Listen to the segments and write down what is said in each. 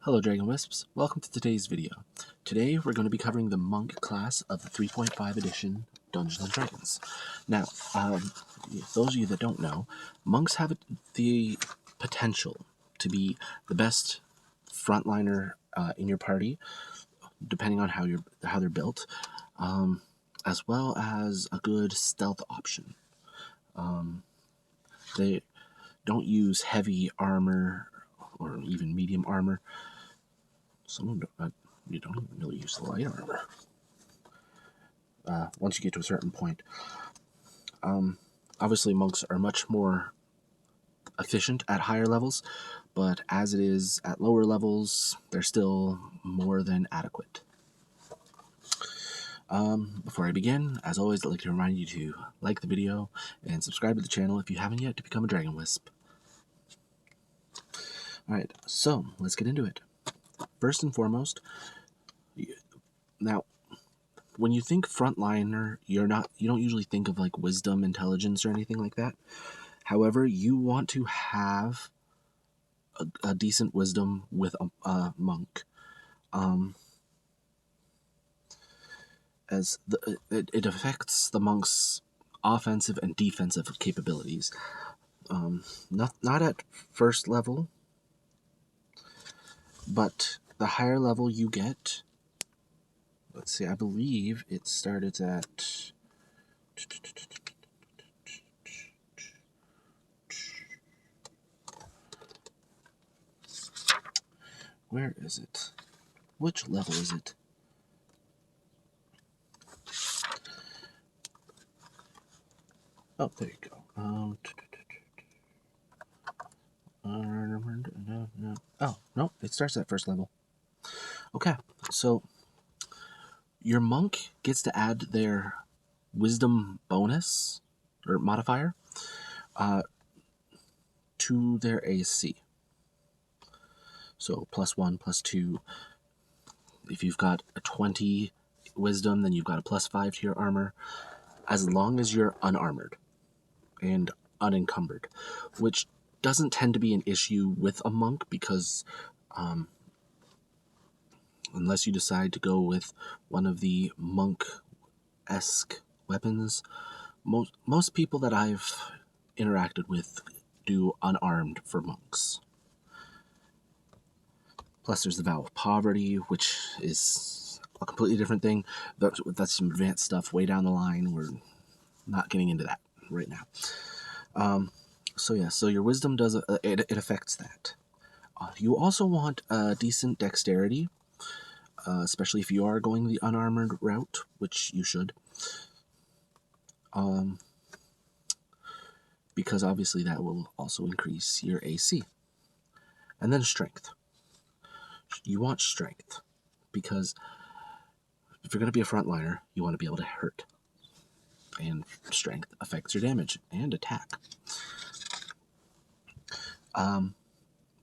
Hello Dragon Wisps, welcome to today's video. Today we're going to be covering the Monk class of the 3.5 edition Dungeons & Dragons. Now, those of you that don't know, Monks have the potential to be the best frontliner in your party, depending on how they're built, as well as a good stealth option. They don't use heavy armor or even medium armor. You don't even really use the light armor once you get to a certain point. Obviously, monks are much more efficient at higher levels, but as it is at lower levels, they're still more than adequate. Before I begin, as always, I'd like to remind you to like the video and subscribe to the channel if you haven't yet to become a Dragon Wisp. Alright, so let's get into it. First and foremost, now, when you think frontliner, you don't usually think of like wisdom, intelligence, or anything like that. However, you want to have a decent wisdom with a monk, as it affects the monk's offensive and defensive capabilities. Not at first level, but the higher level you get. Let's see, I believe it started at... Where is it? Which level is it? Oh, there you go. Oh, no, it starts at first level. Okay, so your monk gets to add their wisdom bonus, or modifier, to their AC. So +1, +2. If you've got a 20 wisdom, then you've got a +5 to your armor, as long as you're unarmored and unencumbered, which doesn't tend to be an issue with a monk because unless you decide to go with one of the monk-esque weapons, most people that I've interacted with do unarmed for monks. Plus there's the vow of poverty, which is a completely different thing. That's some advanced stuff way down the line. We're not getting into that right now. So yeah, so your wisdom does it affects that. You also want a decent dexterity, especially if you are going the unarmored route, which you should. Because obviously that will also increase your AC. And then strength. You want strength, because if you're going to be a frontliner, you want to be able to hurt. And strength affects your damage and attack.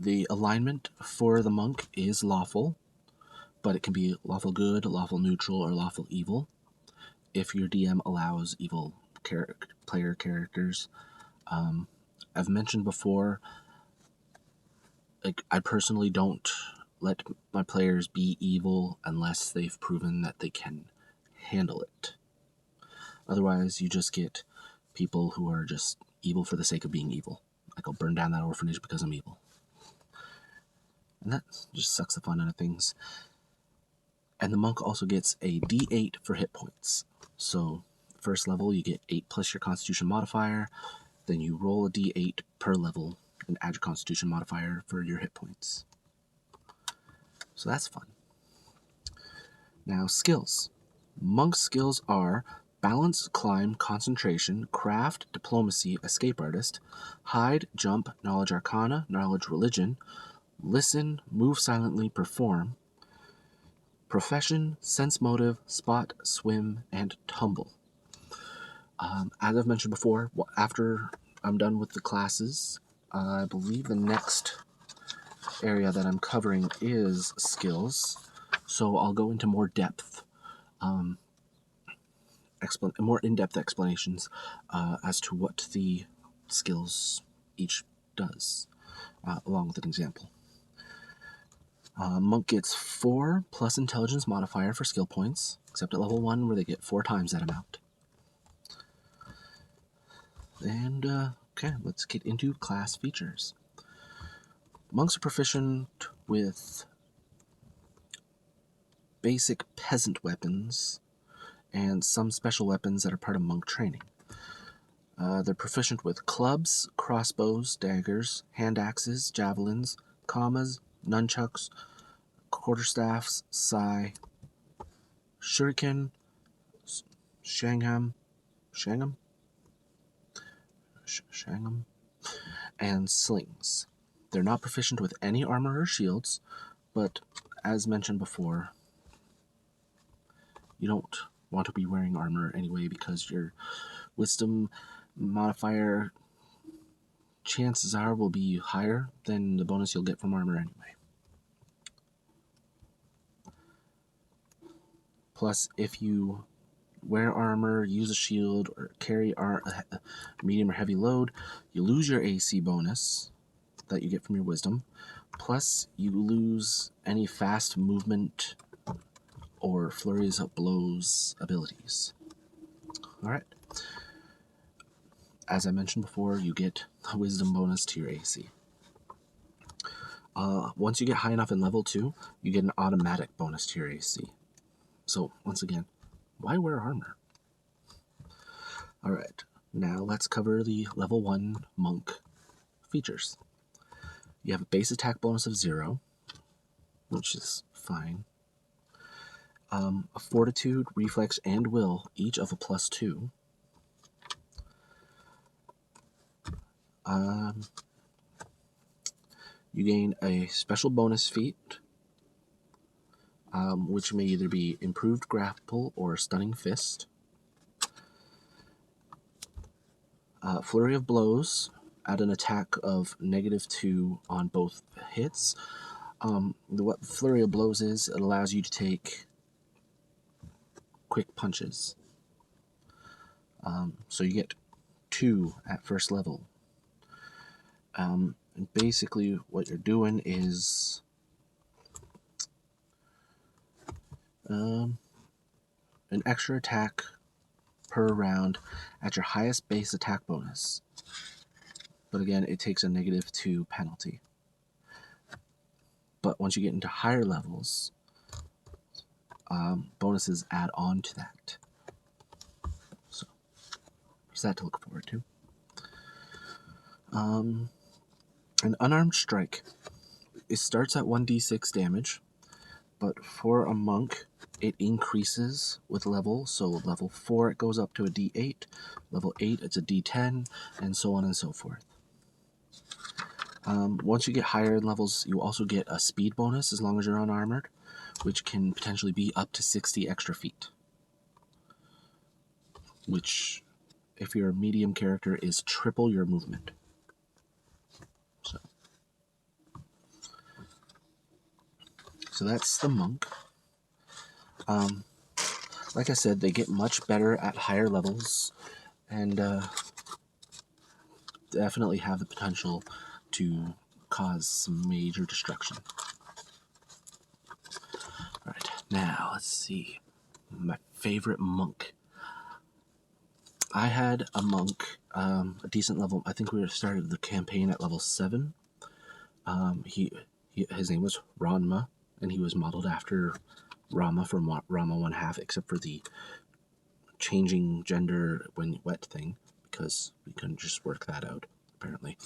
The alignment for the monk is lawful, but it can be lawful good, lawful neutral, or lawful evil, if your DM allows evil player characters. I've mentioned before, like, I personally don't let my players be evil unless they've proven that they can handle it. Otherwise, you just get people who are just evil for the sake of being evil. Like, I'll burn down that orphanage because I'm evil. And that just sucks the fun out of things. And the monk also gets a D8 for hit points. So, first level, you get 8 plus your constitution modifier. Then you roll a D8 per level and add your constitution modifier for your hit points. So that's fun. Now, skills. Monk skills are balance, climb, concentration, craft, diplomacy, escape artist, hide, jump, knowledge arcana, knowledge religion, listen, move silently, perform, profession, sense motive, spot, swim, and tumble. As I've mentioned before, after I'm done with the classes, I believe the next area that I'm covering is skills, so I'll go into more depth, more in-depth explanations as to what the skills each does, along with an example. Monk gets 4 plus intelligence modifier for skill points, except at level 1 where they get 4 times that amount. And, okay, let's get into class features. Monks are proficient with basic peasant weapons and some special weapons that are part of monk training. They're proficient with clubs, crossbows, daggers, hand axes, javelins, kamas, nunchucks, quarterstaffs, sai, shuriken, shangam, and slings. They're not proficient with any armor or shields, but as mentioned before, you don't want to be wearing armor anyway because your wisdom modifier chances are will be higher than the bonus you'll get from armor anyway. Plus, if you wear armor, use a shield, or carry a medium or heavy load, you lose your AC bonus that you get from your wisdom. Plus, you lose any fast movement or flurries of blows abilities. Alright. As I mentioned before, you get a wisdom bonus to your AC. Once you get high enough in level 2, you get an automatic bonus to your AC. So, once again, why wear armor? Alright, now let's cover the level 1 monk features. You have a base attack bonus of 0, which is fine. A fortitude, reflex, and will, each of a +2. You gain a special bonus feat, which may either be improved grapple or stunning fist. Flurry of blows, add an attack of -2 on both hits. What flurry of blows is, it allows you to take quick punches. So you get 2 at first level. And basically what you're doing is an extra attack per round at your highest base attack bonus. But again, it takes a -2 penalty. But once you get into higher levels, bonuses add on to that. So, there's that to look forward to. An unarmed strike. It starts at 1d6 damage, but for a monk, it increases with level. So level 4, it goes up to a d8. Level 8, it's a d10, and so on and so forth. Once you get higher in levels, you also get a speed bonus as long as you're unarmored, which can potentially be up to 60 extra feet. Which, if you're a medium character, is triple your movement. So that's the monk. Like I said, they get much better at higher levels, and definitely have the potential to cause some major destruction. Alright, now let's see. My favorite monk. I had a monk, a decent level. I think we started the campaign at level 7. His name was Ranma, and he was modeled after Rama from Rama 1/2, except for the changing gender when wet thing, because we couldn't just work that out, apparently.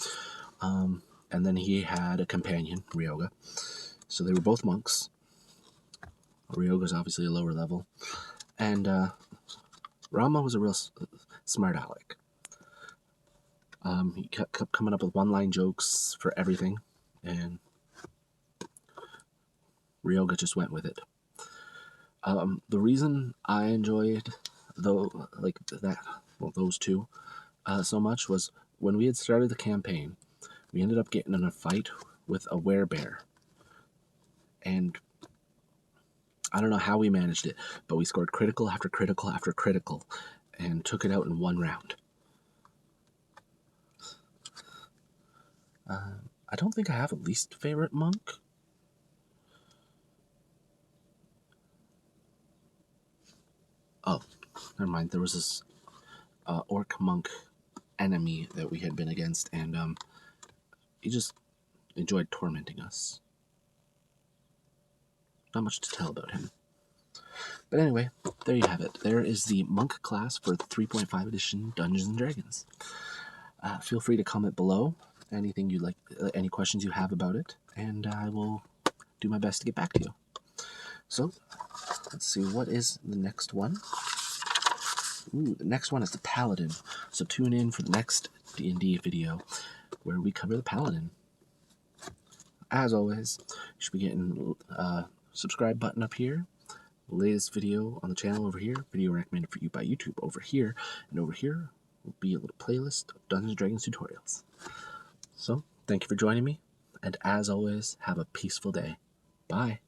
And then he had a companion, Ryoga. So they were both monks. Ryoga's obviously a lower level. And Rama was a real smart aleck. He kept coming up with one-line jokes for everything, and Ryoga just went with it. The reason I enjoyed those two so much was when we had started the campaign, we ended up getting in a fight with a werebear. And I don't know how we managed it, but we scored critical after critical after critical and took it out in one round. I don't think I have a least favorite monk. Oh, never mind. There was this orc monk enemy that we had been against, and he just enjoyed tormenting us. Not much to tell about him. But anyway, there you have it. There is the monk class for 3.5 edition Dungeons and Dragons. Feel free to comment below anything you like, any questions you have about it, and I will do my best to get back to you. So, let's see, what is the next one? Ooh, the next one is the Paladin. So tune in for the next D&D video where we cover the Paladin. As always, you should be getting a subscribe button up here. Latest video on the channel over here. Video recommended for you by YouTube over here. And over here will be a little playlist of Dungeons & Dragons tutorials. So, thank you for joining me. And as always, have a peaceful day. Bye.